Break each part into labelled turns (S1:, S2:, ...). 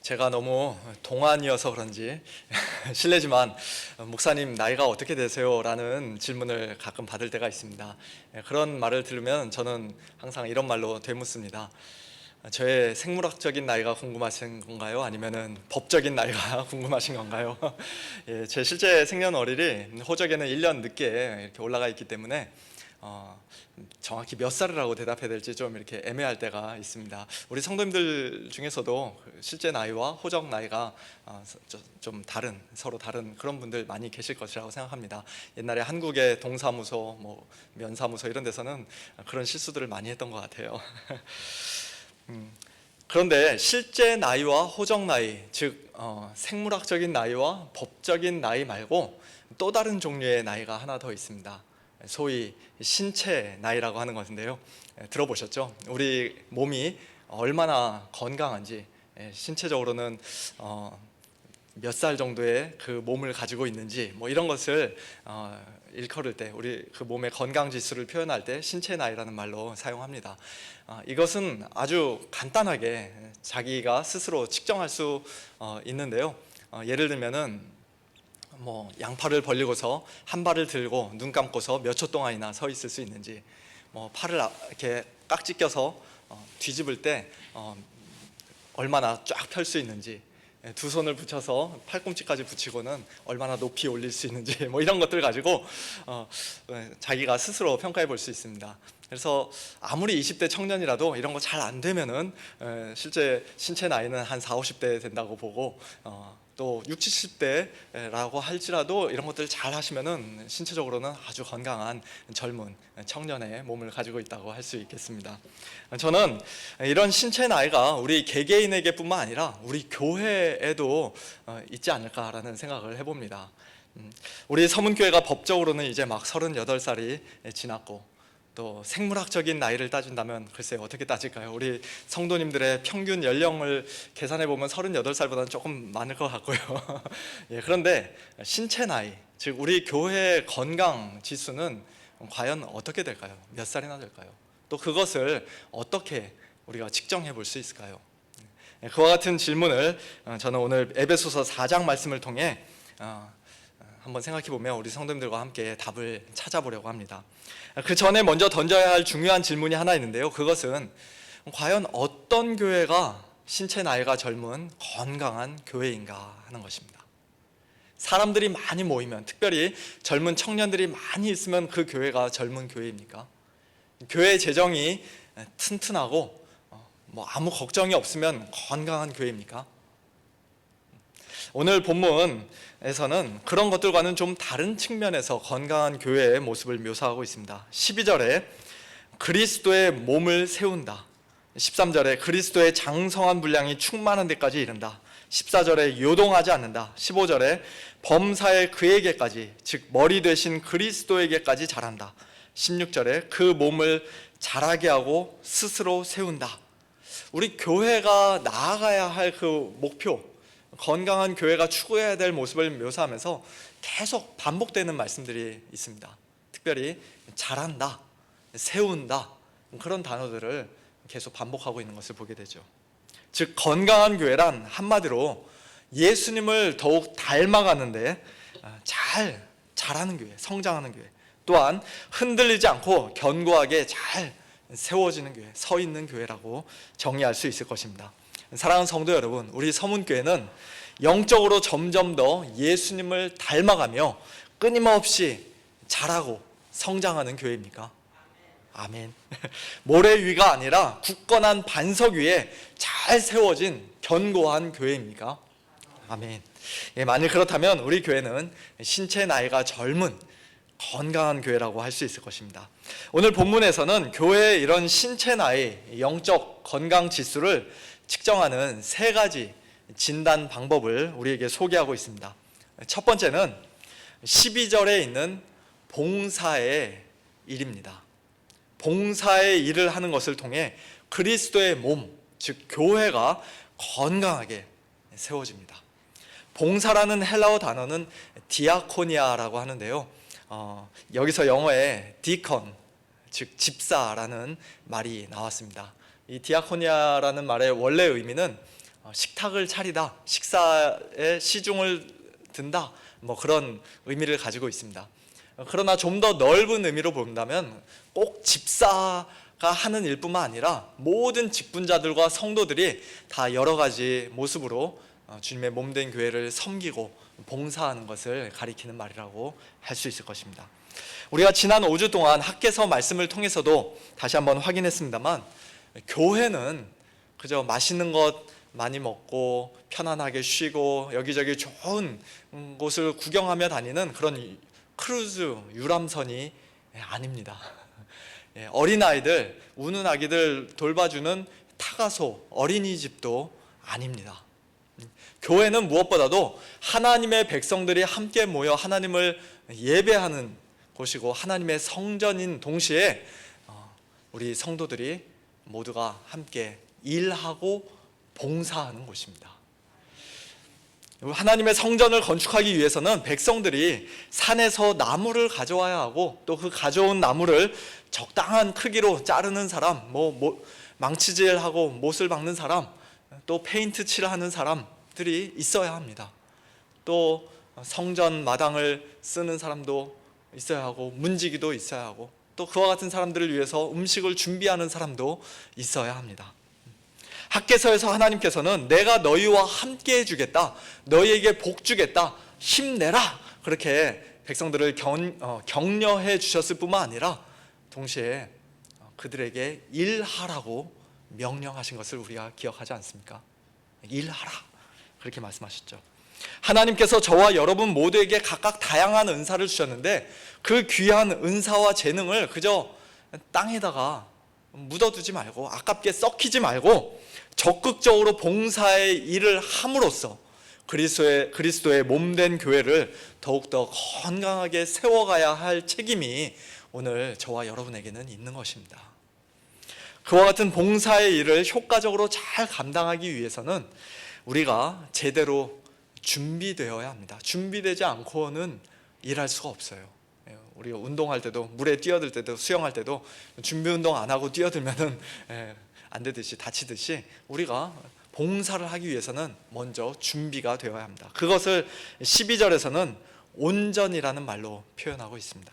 S1: 제가 너무 동안이어서 그런지 실례지만 목사님 나이가 어떻게 되세요? 라는 질문을 가끔 받을 때가 있습니다. 그런 말을 들으면 저는 항상 이런 말로 되묻습니다. 저의 생물학적인 나이가 궁금하신 건가요? 아니면은 법적인 나이가 궁금하신 건가요? 제 실제 생년월일이 호적에는 1년 늦게 이렇게 올라가 있기 때문에 정확히 몇 살이라고 대답해야 될지 좀 이렇게 애매할 때가 있습니다. 우리 성도님들 중에서도 실제 나이와 호적 나이가 좀 다른, 서로 다른 그런 분들 많이 계실 것이라고 생각합니다. 옛날에 한국의 동사무소, 면사무소 이런 데서는 그런 실수들을 많이 했던 것 같아요. 그런데 실제 나이와 호적 나이, 즉 생물학적인 나이와 법적인 나이 말고 또 다른 종류의 나이가 하나 더 있습니다. 소위 신체 나이라고 하는 것인데요. 들어보셨죠? 우리 몸이 얼마나 건강한지, 신체적으로는 몇 살 정도의 그 몸을 가지고 있는지 이런 것을 일컬을 때, 우리 그 몸의 건강 지수를 표현할 때 신체 나이라는 말로 사용합니다. 이것은 아주 간단하게 자기가 스스로 측정할 수 있는데요. 예를 들면은 양팔을 벌리고서 한 발을 들고 눈 감고서 몇 초 동안이나 서 있을 수 있는지, 팔을 이렇게 깍지 껴서 뒤집을 때 얼마나 쫙 펼 수 있는지, 두 손을 붙여서 팔꿈치까지 붙이고는 얼마나 높이 올릴 수 있는지, 이런 것들 가지고 자기가 스스로 평가해 볼 수 있습니다. 그래서 아무리 20대 청년이라도 이런 거 잘 안 되면은 실제 신체 나이는 한 40, 50대 된다고 보고, 또 60, 70대라고 할지라도 이런 것들 잘 하시면은 신체적으로는 아주 건강한 젊은 청년의 몸을 가지고 있다고 할 수 있겠습니다. 저는 이런 신체 나이가 우리 개개인에게 뿐만 아니라 우리 교회에도 있지 않을까라는 생각을 해봅니다. 우리 서문교회가 법적으로는 이제 막 38살이 지났고, 또 생물학적인 나이를 따진다면 글쎄요, 어떻게 따질까요? 우리 성도님들의 평균 연령을 계산해 보면 38살보다는 조금 많을 것 같고요. 그런데 신체 나이, 즉 우리 교회의 건강 지수는 과연 어떻게 될까요? 몇 살이나 될까요? 또 그것을 어떻게 우리가 측정해 볼 수 있을까요? 그와 같은 질문을 저는 오늘 에베소서 4장 말씀을 통해 한번 생각해 보면 우리 성도님들과 함께 답을 찾아보려고 합니다. 그 전에 먼저 던져야 할 중요한 질문이 하나 있는데요. 그것은 과연 어떤 교회가 신체 나이가 젊은 건강한 교회인가 하는 것입니다. 사람들이 많이 모이면, 특별히 젊은 청년들이 많이 있으면 그 교회가 젊은 교회입니까? 교회 재정이 튼튼하고 아무 걱정이 없으면 건강한 교회입니까? 오늘 본문에서는 그런 것들과는 좀 다른 측면에서 건강한 교회의 모습을 묘사하고 있습니다. 12절에 그리스도의 몸을 세운다, 13절에 그리스도의 장성한 분량이 충만한 데까지 이른다, 14절에 요동하지 않는다, 15절에 범사의 그에게까지, 즉 머리 되신 그리스도에게까지 자란다, 16절에 그 몸을 자라게 하고 스스로 세운다. 우리 교회가 나아가야 할 그 목표, 건강한 교회가 추구해야 될 모습을 묘사하면서 계속 반복되는 말씀들이 있습니다. 특별히 자란다, 세운다, 그런 단어들을 계속 반복하고 있는 것을 보게 되죠. 즉 건강한 교회란 한마디로 예수님을 더욱 닮아가는데 잘 자라는 교회, 성장하는 교회, 또한 흔들리지 않고 견고하게 잘 세워지는 교회, 서 있는 교회라고 정의할 수 있을 것입니다. 사랑하는 성도 여러분, 우리 서문교회는 영적으로 점점 더 예수님을 닮아가며 끊임없이 자라고 성장하는 교회입니까? 아멘. 모래 위가 아니라 굳건한 반석 위에 잘 세워진 견고한 교회입니까? 아멘. 만일 그렇다면 우리 교회는 신체 나이가 젊은 건강한 교회라고 할 수 있을 것입니다. 오늘 본문에서는 교회의 이런 신체 나이, 영적 건강 지수를 측정하는 세 가지 진단 방법을 우리에게 소개하고 있습니다. 첫 번째는 12절에 있는 봉사의 일입니다. 봉사의 일을 하는 것을 통해 그리스도의 몸, 즉 교회가 건강하게 세워집니다. 봉사라는 헬라어 단어는 디아코니아라고 하는데요, 여기서 영어에 디컨, 즉 집사라는 말이 나왔습니다. 이 디아코니아라는 말의 원래 의미는 식탁을 차리다, 식사에 시중을 든다, 뭐 그런 의미를 가지고 있습니다. 그러나 좀 더 넓은 의미로 본다면 꼭 집사가 하는 일뿐만 아니라 모든 직분자들과 성도들이 다 여러 가지 모습으로 주님의 몸된 교회를 섬기고 봉사하는 것을 가리키는 말이라고 할 수 있을 것입니다. 우리가 지난 5주 동안 학개서 말씀을 통해서도 다시 한번 확인했습니다만, 교회는 그저 맛있는 것 많이 먹고 편안하게 쉬고 여기저기 좋은 곳을 구경하며 다니는 그런 크루즈 유람선이 아닙니다. 어린아이들, 우는 아기들 돌봐주는 타가소, 어린이집도 아닙니다. 교회는 무엇보다도 하나님의 백성들이 함께 모여 하나님을 예배하는 곳이고 하나님의 성전인 동시에 우리 성도들이 모두가 함께 일하고 봉사하는 곳입니다. 하나님의 성전을 건축하기 위해서는 백성들이 산에서 나무를 가져와야 하고, 또 그 가져온 나무를 적당한 크기로 자르는 사람, 망치질하고 못을 박는 사람, 또 페인트 칠하는 사람들이 있어야 합니다. 또 성전 마당을 쓰는 사람도 있어야 하고, 문지기도 있어야 하고, 또 그와 같은 사람들을 위해서 음식을 준비하는 사람도 있어야 합니다. 학개서에서 하나님께서는 내가 너희와 함께 해주겠다, 너희에게 복 주겠다, 힘내라, 그렇게 백성들을 격려해 주셨을 뿐만 아니라 동시에 그들에게 일하라고 명령하신 것을 우리가 기억하지 않습니까? 일하라, 그렇게 말씀하셨죠. 하나님께서 저와 여러분 모두에게 각각 다양한 은사를 주셨는데, 그 귀한 은사와 재능을 그저 땅에다가 묻어두지 말고, 아깝게 썩히지 말고 적극적으로 봉사의 일을 함으로써 그리스도의 몸된 교회를 더욱더 건강하게 세워가야 할 책임이 오늘 저와 여러분에게는 있는 것입니다. 그와 같은 봉사의 일을 효과적으로 잘 감당하기 위해서는 우리가 제대로 준비되어야 합니다. 준비되지 않고는 일할 수가 없어요. 우리가 운동할 때도, 물에 뛰어들 때도, 수영할 때도 준비 운동 안 하고 뛰어들면은 안 되듯이, 다치듯이 우리가 봉사를 하기 위해서는 먼저 준비가 되어야 합니다. 그것을 12절에서는 온전이라는 말로 표현하고 있습니다.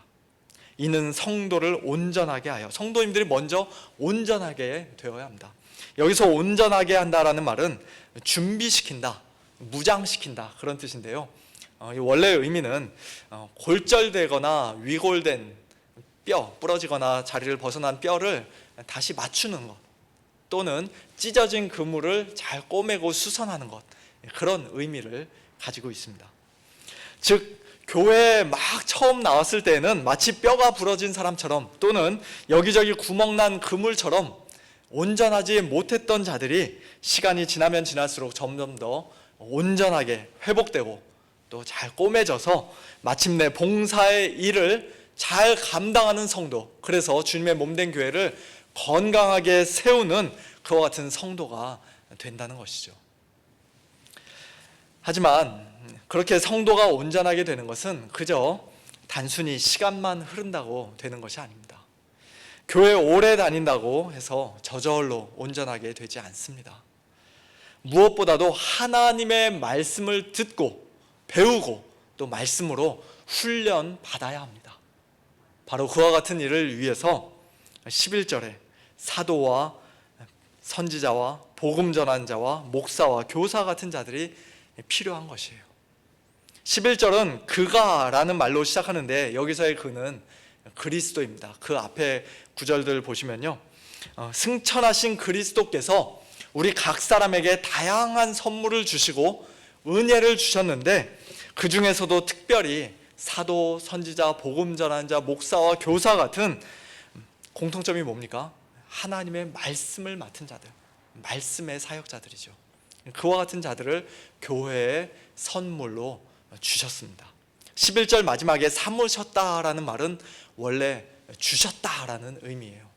S1: 이는 성도를 온전하게 하여, 성도님들이 먼저 온전하게 되어야 합니다. 여기서 온전하게 한다라는 말은 준비시킨다, 무장시킨다, 그런 뜻인데요. 원래의 의미는 골절되거나 위골된 뼈, 부러지거나 자리를 벗어난 뼈를 다시 맞추는 것, 또는 찢어진 그물을 잘 꼬매고 수선하는 것, 그런 의미를 가지고 있습니다. 즉 교회에 막 처음 나왔을 때는 마치 뼈가 부러진 사람처럼, 또는 여기저기 구멍난 그물처럼 온전하지 못했던 자들이 시간이 지나면 지날수록 점점 더 온전하게 회복되고 또 잘 꼬매져서 마침내 봉사의 일을 잘 감당하는 성도, 그래서 주님의 몸된 교회를 건강하게 세우는 그와 같은 성도가 된다는 것이죠. 하지만 그렇게 성도가 온전하게 되는 것은 그저 단순히 시간만 흐른다고 되는 것이 아닙니다. 교회 오래 다닌다고 해서 저절로 온전하게 되지 않습니다. 무엇보다도 하나님의 말씀을 듣고 배우고 또 말씀으로 훈련 받아야 합니다. 바로 그와 같은 일을 위해서 11절에 사도와 선지자와 복음 전한 자와 목사와 교사 같은 자들이 필요한 것이에요. 11절은 그가라는 말로 시작하는데, 여기서의 그는 그리스도입니다. 그 앞에 구절들 보시면요, 승천하신 그리스도께서 우리 각 사람에게 다양한 선물을 주시고 은혜를 주셨는데, 그 중에서도 특별히 사도, 선지자, 복음 전한 자, 목사와 교사 같은 공통점이 뭡니까? 하나님의 말씀을 맡은 자들, 말씀의 사역자들이죠. 그와 같은 자들을 교회의 선물로 주셨습니다. 11절 마지막에 삼으셨다라는 말은 원래 주셨다라는 의미예요.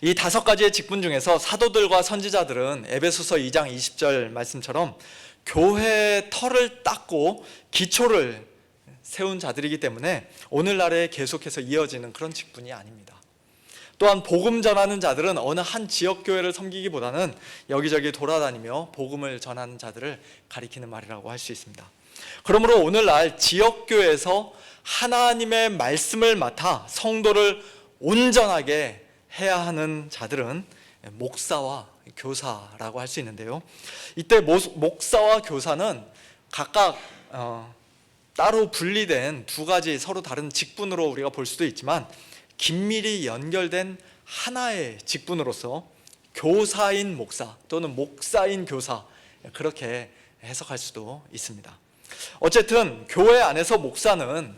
S1: 이 5가지의 직분 중에서 사도들과 선지자들은 에베소서 2장 20절 말씀처럼 교회의 털을 닦고 기초를 세운 자들이기 때문에 오늘날에 계속해서 이어지는 그런 직분이 아닙니다. 또한 복음 전하는 자들은 어느 한 지역 교회를 섬기기보다는 여기저기 돌아다니며 복음을 전하는 자들을 가리키는 말이라고 할 수 있습니다. 그러므로 오늘날 지역 교회에서 하나님의 말씀을 맡아 성도를 온전하게 해야 하는 자들은 목사와 교사라고 할 수 있는데요. 이때 목사와 교사는 각각 따로 분리된 두 가지 서로 다른 직분으로 우리가 볼 수도 있지만 긴밀히 연결된 하나의 직분으로서 교사인 목사 또는 목사인 교사, 그렇게 해석할 수도 있습니다. 어쨌든 교회 안에서 목사는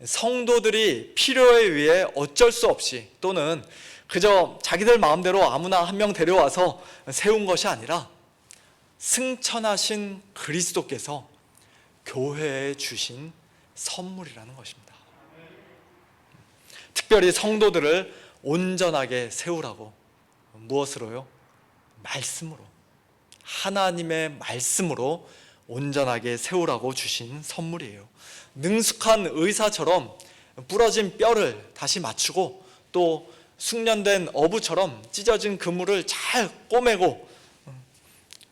S1: 성도들이 필요에 의해 어쩔 수 없이 또는 그저 자기들 마음대로 아무나 한 명 데려와서 세운 것이 아니라 승천하신 그리스도께서 교회에 주신 선물이라는 것입니다. 특별히 성도들을 온전하게 세우라고. 무엇으로요? 말씀으로, 하나님의 말씀으로 온전하게 세우라고 주신 선물이에요. 능숙한 의사처럼 부러진 뼈를 다시 맞추고 또 숙련된 어부처럼 찢어진 그물을 잘 꼬매고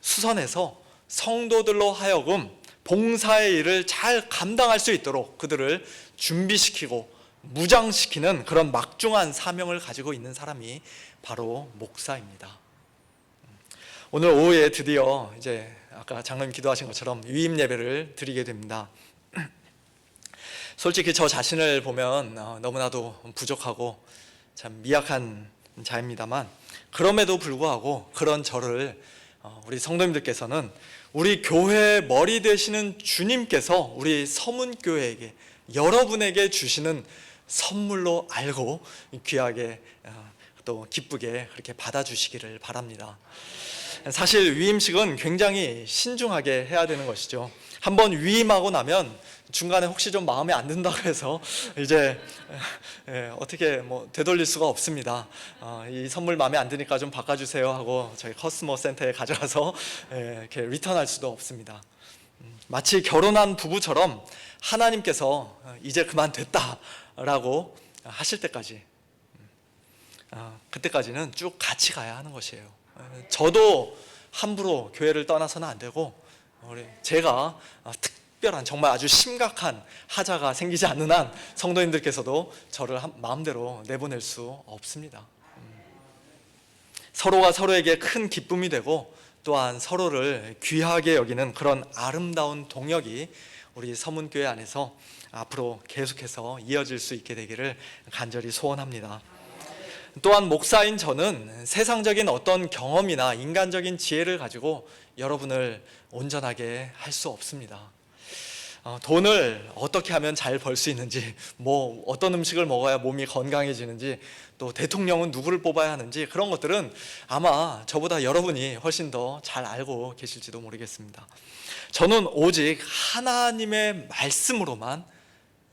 S1: 수선해서 성도들로 하여금 봉사의 일을 잘 감당할 수 있도록 그들을 준비시키고 무장시키는 그런 막중한 사명을 가지고 있는 사람이 바로 목사입니다. 오늘 오후에 드디어 이제 아까 장로님 기도하신 것처럼 유임 예배를 드리게 됩니다. 솔직히 저 자신을 보면 너무나도 부족하고 참 미약한 자입니다만, 그럼에도 불구하고 그런 저를 우리 성도님들께서는 우리 교회의 머리 되시는 주님께서 우리 서문교회에게, 여러분에게 주시는 선물로 알고 귀하게 또 기쁘게 그렇게 받아주시기를 바랍니다. 사실 위임식은 굉장히 신중하게 해야 되는 것이죠. 한번 위임하고 나면 중간에 혹시 좀 마음에 안 든다고 해서 이제 어떻게 되돌릴 수가 없습니다. 이 선물 마음에 안 드니까 좀 바꿔주세요 하고 저희 커스터머 센터에 가져가서 이렇게 리턴할 수도 없습니다. 마치 결혼한 부부처럼 하나님께서 이제 그만 됐다라고 하실 때까지, 그때까지는 쭉 같이 가야 하는 것이에요. 저도 함부로 교회를 떠나서는 안 되고, 제가 특별한 정말 아주 심각한 하자가 생기지 않는 한 성도님들께서도 저를 마음대로 내보낼 수 없습니다. 서로가 서로에게 큰 기쁨이 되고 또한 서로를 귀하게 여기는 그런 아름다운 동역이 우리 서문교회 안에서 앞으로 계속해서 이어질 수 있게 되기를 간절히 소원합니다. 또한 목사인 저는 세상적인 어떤 경험이나 인간적인 지혜를 가지고 여러분을 온전하게 할 수 없습니다. 돈을 어떻게 하면 잘 벌 수 있는지, 어떤 음식을 먹어야 몸이 건강해지는지, 또 대통령은 누구를 뽑아야 하는지, 그런 것들은 아마 저보다 여러분이 훨씬 더 잘 알고 계실지도 모르겠습니다. 저는 오직 하나님의 말씀으로만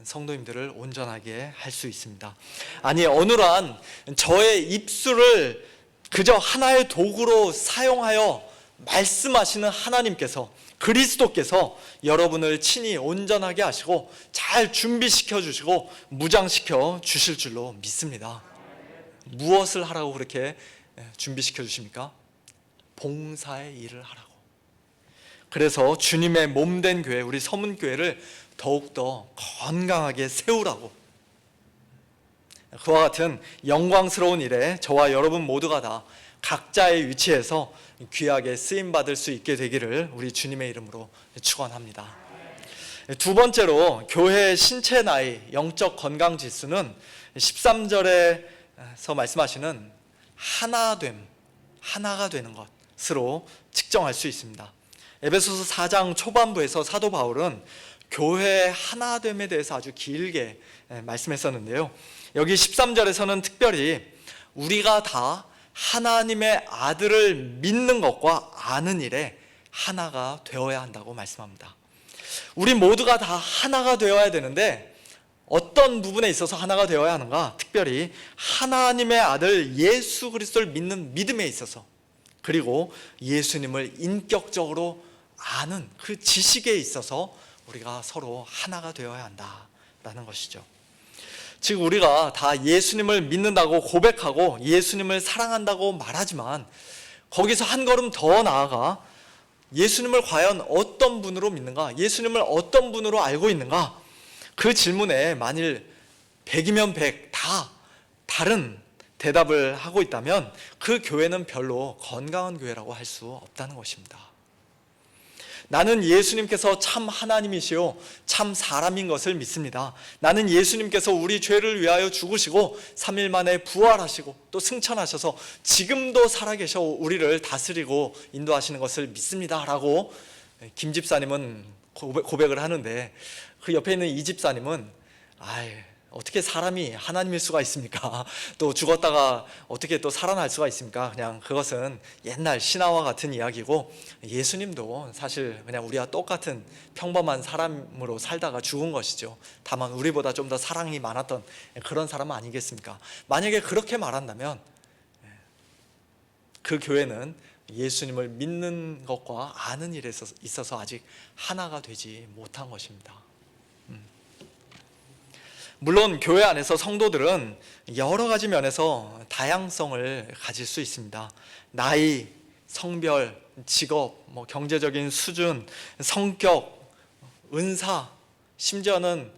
S1: 성도님들을 온전하게 할 수 있습니다. 아니, 어느한 저의 입술을 그저 하나의 도구로 사용하여 말씀하시는 하나님께서, 그리스도께서 여러분을 친히 온전하게 하시고 잘 준비시켜 주시고 무장시켜 주실 줄로 믿습니다. 무엇을 하라고 그렇게 준비시켜 주십니까? 봉사의 일을 하라고. 그래서 주님의 몸된 교회, 우리 서문교회를 더욱더 건강하게 세우라고. 그와 같은 영광스러운 일에 저와 여러분 모두가 다 각자의 위치에서 귀하게 쓰임받을 수 있게 되기를 우리 주님의 이름으로 축원합니다. 두 번째로 교회의 신체 나이, 영적 건강 지수는 13절에서 말씀하시는 하나됨, 하나가 되는 것으로 측정할 수 있습니다. 에베소서 4장 초반부에서 사도 바울은 교회의 하나됨에 대해서 아주 길게 말씀했었는데요, 여기 13절에서는 특별히 우리가 다 하나님의 아들을 믿는 것과 아는 일에 하나가 되어야 한다고 말씀합니다. 우리 모두가 다 하나가 되어야 되는데 어떤 부분에 있어서 하나가 되어야 하는가? 특별히 하나님의 아들 예수 그리스도를 믿는 믿음에 있어서, 그리고 예수님을 인격적으로 아는 그 지식에 있어서 우리가 서로 하나가 되어야 한다라는 것이죠. 즉 우리가 다 예수님을 믿는다고 고백하고 예수님을 사랑한다고 말하지만 거기서 한 걸음 더 나아가 예수님을 과연 어떤 분으로 믿는가? 예수님을 어떤 분으로 알고 있는가? 그 질문에 만일 100이면 100 다 다른 대답을 하고 있다면 그 교회는 별로 건강한 교회라고 할 수 없다는 것입니다. 나는 예수님께서 참 하나님이시요 참 사람인 것을 믿습니다. 나는 예수님께서 우리 죄를 위하여 죽으시고 3일 만에 부활하시고 또 승천하셔서 지금도 살아계셔 우리를 다스리고 인도하시는 것을 믿습니다 라고 김 집사님은 고백을 하는데, 그 옆에 있는 이 집사님은 어떻게 사람이 하나님일 수가 있습니까? 또 죽었다가 어떻게 또 살아날 수가 있습니까? 그냥 그것은 옛날 신화와 같은 이야기고, 예수님도 사실 그냥 우리와 똑같은 평범한 사람으로 살다가 죽은 것이죠. 다만 우리보다 좀 더 사랑이 많았던 그런 사람 아니겠습니까? 만약에 그렇게 말한다면 그 교회는 예수님을 믿는 것과 아는 일에 있어서 아직 하나가 되지 못한 것입니다. 물론 교회 안에서 성도들은 여러 가지 면에서 다양성을 가질 수 있습니다. 나이, 성별, 직업, 경제적인 수준, 성격, 은사, 심지어는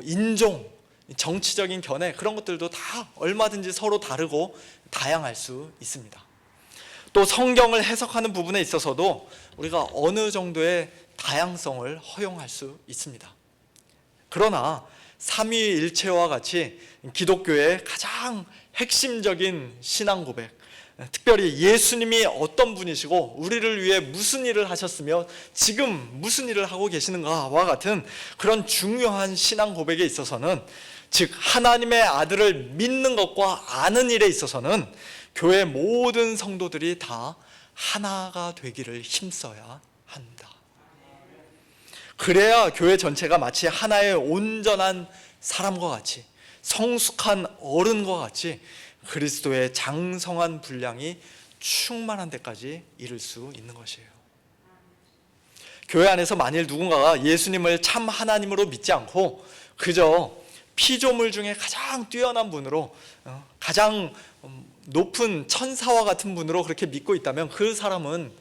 S1: 인종, 정치적인 견해, 그런 것들도 다 얼마든지 서로 다르고 다양할 수 있습니다. 또 성경을 해석하는 부분에 있어서도 우리가 어느 정도의 다양성을 허용할 수 있습니다. 그러나 삼위일체와 같이 기독교의 가장 핵심적인 신앙 고백, 특별히 예수님이 어떤 분이시고 우리를 위해 무슨 일을 하셨으며 지금 무슨 일을 하고 계시는가와 같은 그런 중요한 신앙 고백에 있어서는, 즉 하나님의 아들을 믿는 것과 아는 일에 있어서는 교회 모든 성도들이 다 하나가 되기를 힘써야 합니다. 그래야 교회 전체가 마치 하나의 온전한 사람과 같이, 성숙한 어른과 같이 그리스도의 장성한 분량이 충만한 데까지 이를 수 있는 것이에요. 교회 안에서 만일 누군가가 예수님을 참 하나님으로 믿지 않고 그저 피조물 중에 가장 뛰어난 분으로, 가장 높은 천사와 같은 분으로 그렇게 믿고 있다면 그 사람은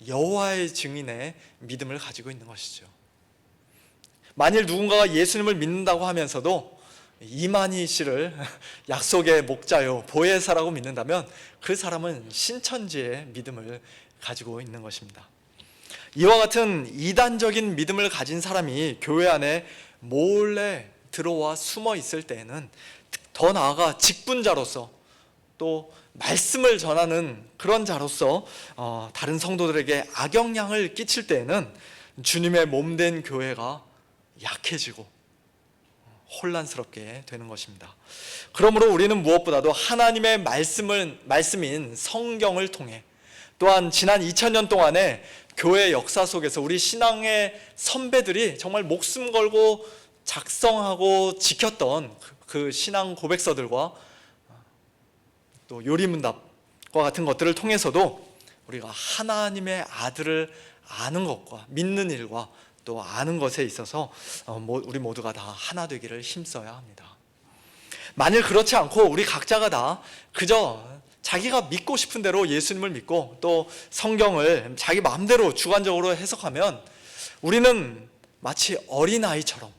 S1: 여호와의 증인의 믿음을 가지고 있는 것이죠. 만일 누군가가 예수님을 믿는다고 하면서도 이만희 씨를 약속의 목자요 보혜사라고 믿는다면 그 사람은 신천지의 믿음을 가지고 있는 것입니다. 이와 같은 이단적인 믿음을 가진 사람이 교회 안에 몰래 들어와 숨어 있을 때에는, 더 나아가 직분자로서 또 말씀을 전하는 그런 자로서 다른 성도들에게 악영향을 끼칠 때에는 주님의 몸된 교회가 약해지고 혼란스럽게 되는 것입니다. 그러므로 우리는 무엇보다도 하나님의 말씀인 성경을 통해, 또한 지난 2000년 동안에 교회 역사 속에서 우리 신앙의 선배들이 정말 목숨 걸고 작성하고 지켰던 그 신앙 고백서들과 또 요리문답과 같은 것들을 통해서도 우리가 하나님의 아들을 아는 것과 믿는 일과 또 아는 것에 있어서 우리 모두가 다 하나 되기를 힘써야 합니다. 만일 그렇지 않고 우리 각자가 다 그저 자기가 믿고 싶은 대로 예수님을 믿고 또 성경을 자기 마음대로 주관적으로 해석하면 우리는 마치 어린아이처럼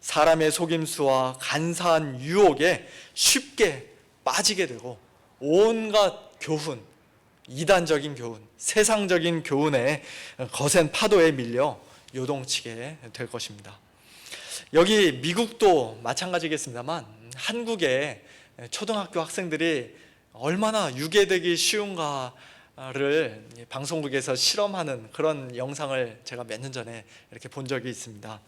S1: 사람의 속임수와 간사한 유혹에 쉽게 빠지게 되고 온갖 교훈, 이단적인 교훈, 세상적인 교훈의 거센 파도에 밀려 요동치게 될 것입니다. 여기 미국도 마찬가지겠습니다만 한국의 초등학교 학생들이 얼마나 유괴되기 쉬운가를 방송국에서 실험하는 그런 영상을 제가 몇 년 전에 이렇게 본 적이 있습니다.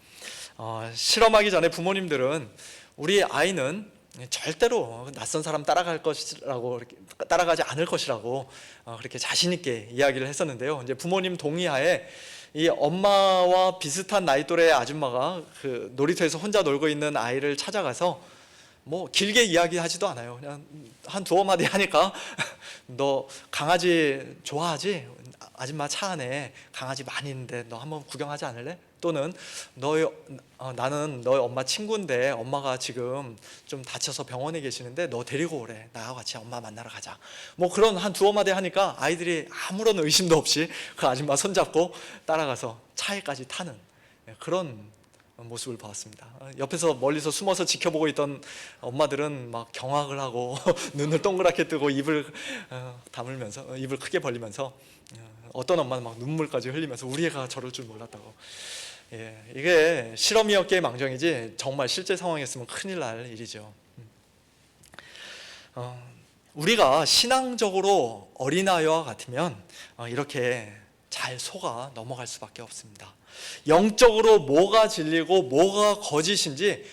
S1: 실험하기 전에 부모님들은 우리 아이는 절대로 낯선 사람 따라가지 않을 것이라고 그렇게 자신 있게 이야기를 했었는데요. 이제 부모님 동의하에 이 엄마와 비슷한 나이 또래의 아줌마가 그 놀이터에서 혼자 놀고 있는 아이를 찾아가서 길게 이야기하지도 않아요. 그냥 한 두어 마디 하니까 너 강아지 좋아하지? 아줌마 차 안에 강아지 많이 있는데 너 한번 구경하지 않을래? 또는 나는 너희 엄마 친구인데 엄마가 지금 좀 다쳐서 병원에 계시는데 너 데리고 오래. 나하고 같이 엄마 만나러 가자. 뭐 그런 한 두어 마디 하니까 아이들이 아무런 의심도 없이 그 아줌마 손잡고 따라가서 차에까지 타는 그런 모습을 보았습니다. 옆에서 멀리서 숨어서 지켜보고 있던 엄마들은 막 경악을 하고 눈을 동그랗게 뜨고 입을 다물면서 입을 크게 벌리면서 어떤 엄마는 막 눈물까지 흘리면서 우리 애가 저럴 줄 몰랐다고. 이게 실험이었기에 망정이지 정말 실제 상황이었으면 큰일 날 일이죠. 우리가 신앙적으로 어린아이와 같으면 이렇게 잘 속아 넘어갈 수밖에 없습니다. 영적으로 뭐가 진리고 뭐가 거짓인지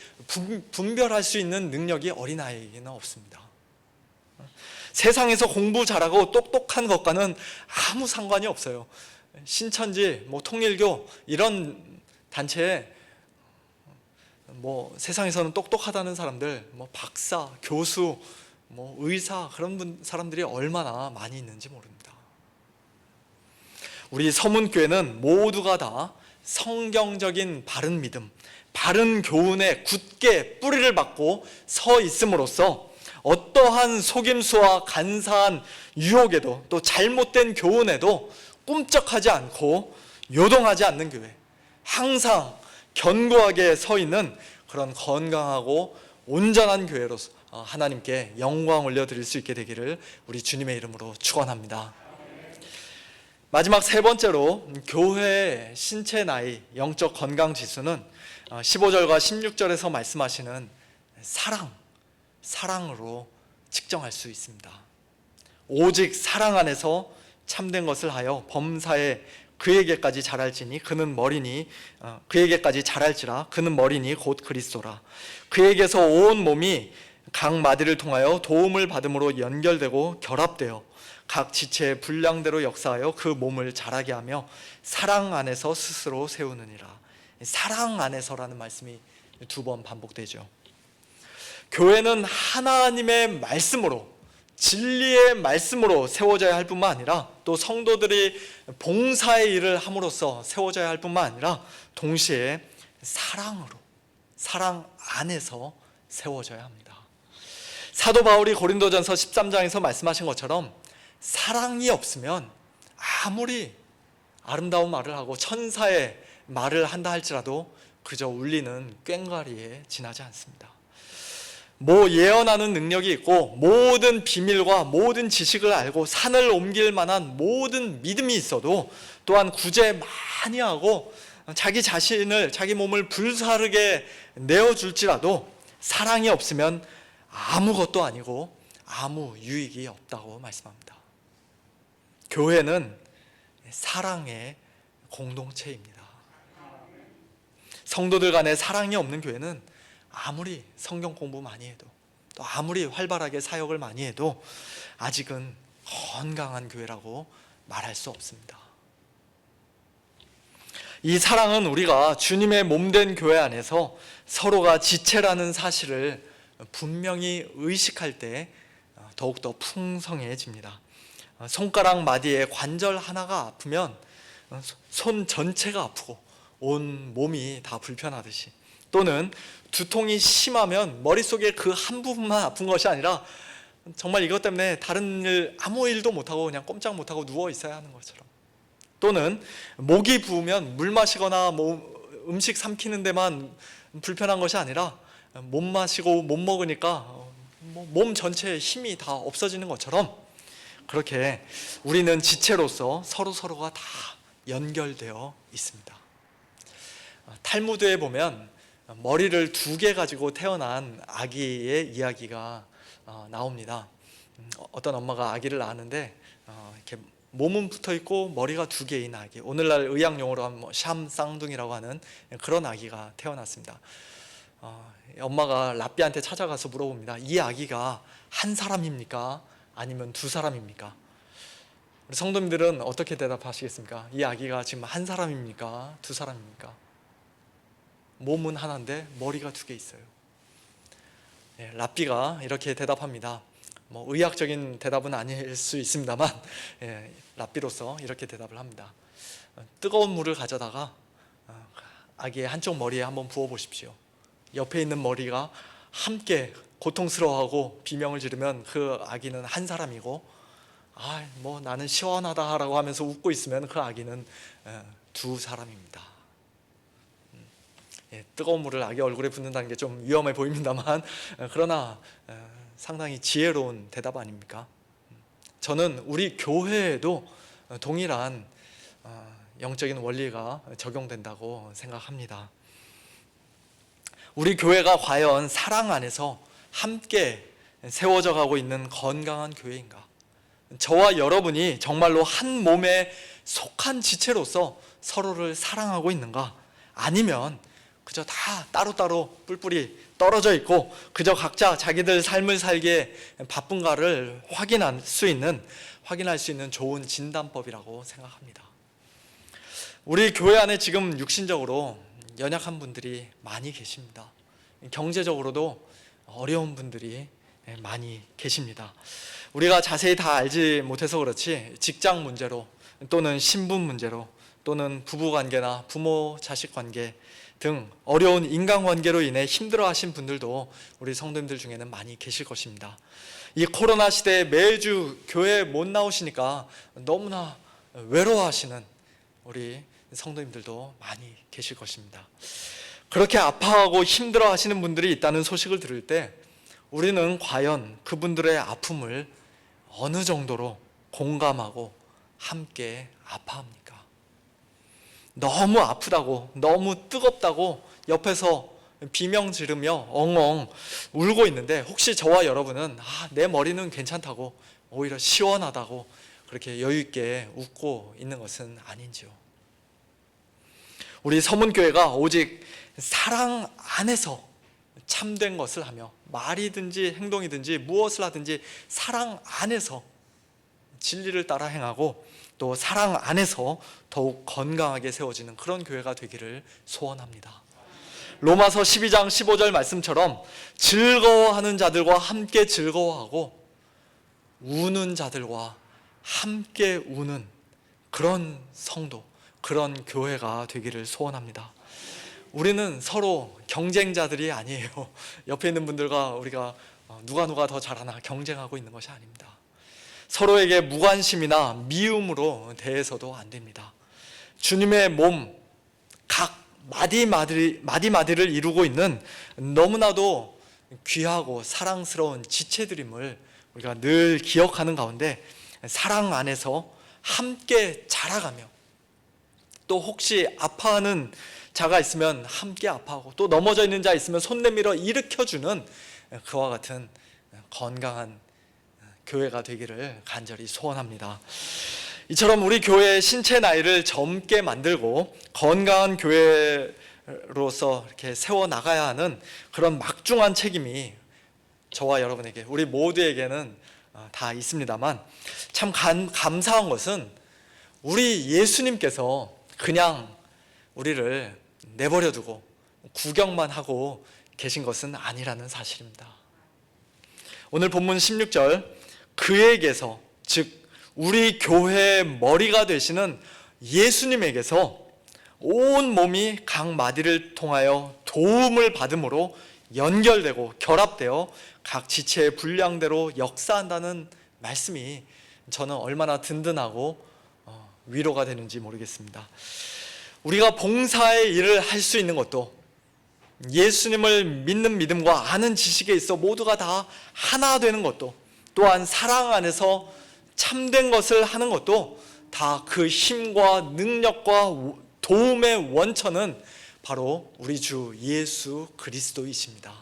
S1: 분별할 수 있는 능력이 어린아이에게는 없습니다. 세상에서 공부 잘하고 똑똑한 것과는 아무 상관이 없어요. 신천지, 통일교 이런 단체에 세상에서는 똑똑하다는 사람들, 박사, 교수, 의사 그런 사람들이 얼마나 많이 있는지 모릅니다. 우리 서문교회는 모두가 다 성경적인 바른 믿음, 바른 교훈에 굳게 뿌리를 박고 서 있음으로써 어떠한 속임수와 간사한 유혹에도 또 잘못된 교훈에도 꿈쩍하지 않고 요동하지 않는 교회, 항상 견고하게 서 있는 그런 건강하고 온전한 교회로서 하나님께 영광 올려드릴 수 있게 되기를 우리 주님의 이름으로 축원합니다. 마지막 세 번째로 교회의 신체 나이, 영적 건강 지수는 15절과 16절에서 말씀하시는 사랑으로 측정할 수 있습니다. 오직 사랑 안에서 참된 것을 하여 범사에 그에게까지 자랄지니 그는 머리니 그에게까지 자랄지라 그는 머리니 곧 그리스도라. 그에게서 온 몸이 각 마디를 통하여 도움을 받음으로 연결되고 결합되어 각 지체의 분량대로 역사하여 그 몸을 자라게 하며 사랑 안에서 스스로 세우느니라. 사랑 안에서라는 말씀이 두 번 반복되죠. 교회는 하나님의 말씀으로, 진리의 말씀으로 세워져야 할 뿐만 아니라 또 성도들이 봉사의 일을 함으로써 세워져야 할 뿐만 아니라 동시에 사랑 안에서 세워져야 합니다. 사도 바울이 고린도전서 13장에서 말씀하신 것처럼 사랑이 없으면 아무리 아름다운 말을 하고 천사의 말을 한다 할지라도 그저 울리는 꽹과리에 지나지 않습니다. 예언하는 능력이 있고 모든 비밀과 모든 지식을 알고 산을 옮길 만한 모든 믿음이 있어도 또한 구제 많이 하고 자기 자신을, 자기 몸을 불사르게 내어줄지라도 사랑이 없으면 아무것도 아니고 아무 유익이 없다고 말씀합니다. 교회는 사랑의 공동체입니다. 성도들 간에 사랑이 없는 교회는 아무리 성경 공부 많이 해도 또 아무리 활발하게 사역을 많이 해도 아직은 건강한 교회라고 말할 수 없습니다. 이 사랑은 우리가 주님의 몸된 교회 안에서 서로가 지체라는 사실을 분명히 의식할 때 더욱더 풍성해집니다. 손가락 마디에 관절 하나가 아프면 손 전체가 아프고 온 몸이 다 불편하듯이, 또는 두통이 심하면 머릿속에 그 한 부분만 아픈 것이 아니라 정말 이것 때문에 다른 일 아무 일도 못하고 그냥 꼼짝 못하고 누워 있어야 하는 것처럼, 또는 목이 부으면 물 마시거나 음식 삼키는 데만 불편한 것이 아니라 못 마시고 못 먹으니까 몸 전체에 힘이 다 없어지는 것처럼, 그렇게 우리는 지체로서 서로가 다 연결되어 있습니다. 탈무드에 보면 머리를 2개 가지고 태어난 아기의 이야기가 나옵니다. 어떤 엄마가 아기를 낳았는데 이렇게 몸은 붙어 있고 머리가 2개인 아기, 오늘날 의학 용어로 하면 샴 쌍둥이라고 하는 그런 아기가 태어났습니다. 엄마가 랍비한테 찾아가서 물어봅니다. 이 아기가 한 사람입니까? 아니면 2사람입니까? 우리 성도님들은 어떻게 대답하시겠습니까? 이 아기가 지금 한 사람입니까? 2사람입니까? 몸은 하나인데 머리가 2개 있어요. 랍비가 이렇게 대답합니다. 의학적인 대답은 아닐 수 있습니다만 랍비로서 이렇게 대답을 합니다. 뜨거운 물을 가져다가 아기의 한쪽 머리에 한번 부어 보십시오. 옆에 있는 머리가 함께 고통스러워하고 비명을 지르면 그 아기는 한 사람이고, 뭐 나는 시원하다라고 하면서 웃고 있으면 그 아기는 두 사람입니다. 뜨거운 물을 아기 얼굴에 붓는다는 게 좀 위험해 보입니다만, 그러나 상당히 지혜로운 대답 아닙니까? 저는 우리 교회에도 동일한 영적인 원리가 적용된다고 생각합니다. 우리 교회가 과연 사랑 안에서 함께 세워져 가고 있는 건강한 교회인가? 저와 여러분이 정말로 한 몸에 속한 지체로서 서로를 사랑하고 있는가? 아니면 그저 다 따로따로 뿔뿔이 떨어져 있고 그저 각자 자기들 삶을 살기에 바쁜가를 확인할 수 있는 좋은 진단법이라고 생각합니다. 우리 교회 안에 지금 육신적으로 연약한 분들이 많이 계십니다. 경제적으로도 어려운 분들이 많이 계십니다. 우리가 자세히 다 알지 못해서 그렇지 직장 문제로 또는 신분 문제로 또는 부부관계나 부모 자식 관계 등 어려운 인간관계로 인해 힘들어하신 분들도 우리 성도님들 중에는 많이 계실 것입니다. 이 코로나 시대에 매주 교회에 못 나오시니까 너무나 외로워하시는 우리 성도님들도 많이 계실 것입니다. 그렇게 아파하고 힘들어하시는 분들이 있다는 소식을 들을 때 우리는 과연 그분들의 아픔을 어느 정도로 공감하고 함께 아파합니까? 너무 아프다고, 너무 뜨겁다고 옆에서 비명 지르며 엉엉 울고 있는데 혹시 저와 여러분은 내 머리는 괜찮다고, 오히려 시원하다고 그렇게 여유 있게 웃고 있는 것은 아닌지요? 우리 서문교회가 오직 사랑 안에서 참된 것을 하며 말이든지 행동이든지 무엇을 하든지 사랑 안에서 진리를 따라 행하고 또 사랑 안에서 더욱 건강하게 세워지는 그런 교회가 되기를 소원합니다. 로마서 12장 15절 말씀처럼 즐거워하는 자들과 함께 즐거워하고 우는 자들과 함께 우는 그런 성도, 그런 교회가 되기를 소원합니다. 우리는 서로 경쟁자들이 아니에요. 옆에 있는 분들과 우리가 누가 더 잘하나 경쟁하고 있는 것이 아닙니다. 서로에게 무관심이나 미움으로 대해서도 안 됩니다. 주님의 몸 각 마디마디를 이루고 있는 너무나도 귀하고 사랑스러운 지체들임을 우리가 늘 기억하는 가운데 사랑 안에서 함께 자라가며 또 혹시 아파하는 자가 있으면 함께 아파하고 또 넘어져 있는 자 있으면 손 내밀어 일으켜주는 그와 같은 건강한 교회가 되기를 간절히 소원합니다. 이처럼 우리 교회의 신체 나이를 젊게 만들고 건강한 교회로서 이렇게 세워나가야 하는 그런 막중한 책임이 저와 여러분에게, 우리 모두에게는 다 있습니다만 참 감사한 것은 우리 예수님께서 그냥 우리를 내버려 두고 구경만 하고 계신 것은 아니라는 사실입니다. 오늘 본문 16절, 그에게서, 즉 우리 교회의 머리가 되시는 예수님에게서 온 몸이 각 마디를 통하여 도움을 받음으로 연결되고 결합되어 각 지체의 분량대로 역사한다는 말씀이 저는 얼마나 든든하고 위로가 되는지 모르겠습니다. 우리가 봉사의 일을 할 수 있는 것도, 예수님을 믿는 믿음과 아는 지식에 있어 모두가 다 하나 되는 것도, 또한 사랑 안에서 참된 것을 하는 것도 다 그 힘과 능력과 도움의 원천은 바로 우리 주 예수 그리스도이십니다.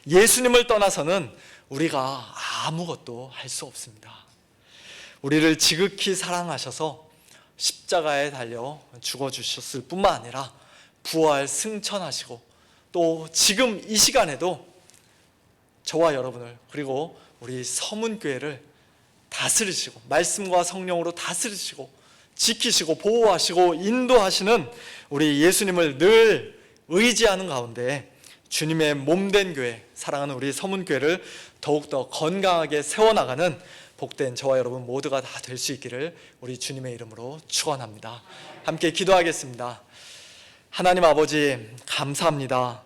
S1: 예수님을 떠나서는 우리가 아무것도 할 수 없습니다. 우리를 지극히 사랑하셔서 십자가에 달려 죽어주셨을 뿐만 아니라 부활 승천하시고 또 지금 이 시간에도 저와 여러분을, 그리고 우리 서문교회를 다스리시고 말씀과 성령으로 다스리시고 지키시고 보호하시고 인도하시는 우리 예수님을 늘 의지하는 가운데 주님의 몸된 교회, 사랑하는 우리 서문교회를 더욱더 건강하게 세워나가는 복된 저와 여러분 모두가 다 될 수 있기를 우리 주님의 이름으로 축원합니다. 함께 기도하겠습니다. 하나님 아버지 감사합니다.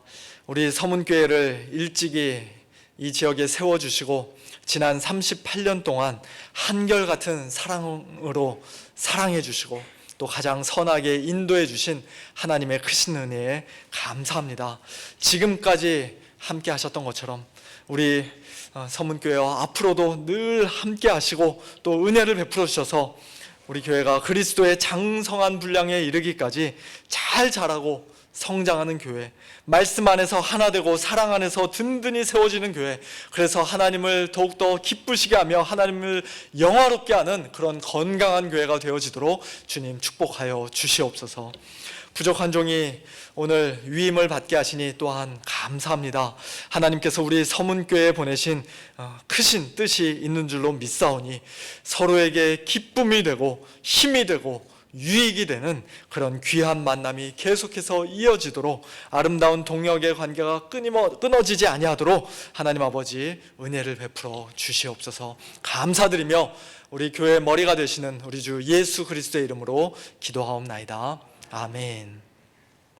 S1: 우리 서문교회를 일찍이 이 지역에 세워주시고 지난 38년 동안 한결같은 사랑으로 사랑해 주시고 또 가장 선하게 인도해 주신 하나님의 크신 은혜에 감사합니다. 지금까지 함께 하셨던 것처럼 우리 서문교회와 앞으로도 늘 함께 하시고 또 은혜를 베풀어 주셔서 우리 교회가 그리스도의 장성한 분량에 이르기까지 잘 자라고 성장하는 교회, 말씀 안에서 하나 되고 사랑 안에서 든든히 세워지는 교회, 그래서 하나님을 더욱더 기쁘시게 하며 하나님을 영화롭게 하는 그런 건강한 교회가 되어지도록 주님 축복하여 주시옵소서. 부족한 종이 오늘 위임을 받게 하시니 또한 감사합니다. 하나님께서 우리 서문교회에 보내신 크신 뜻이 있는 줄로 믿사오니 서로에게 기쁨이 되고 힘이 되고 유익이 되는 그런 귀한 만남이 계속해서 이어지도록 아름다운 동역의 관계가 끊어지지 아니하도록 하나님 아버지 은혜를 베풀어 주시옵소서. 감사드리며 우리 교회의 머리가 되시는 우리 주 예수 그리스도의 이름으로 기도하옵나이다. 아멘.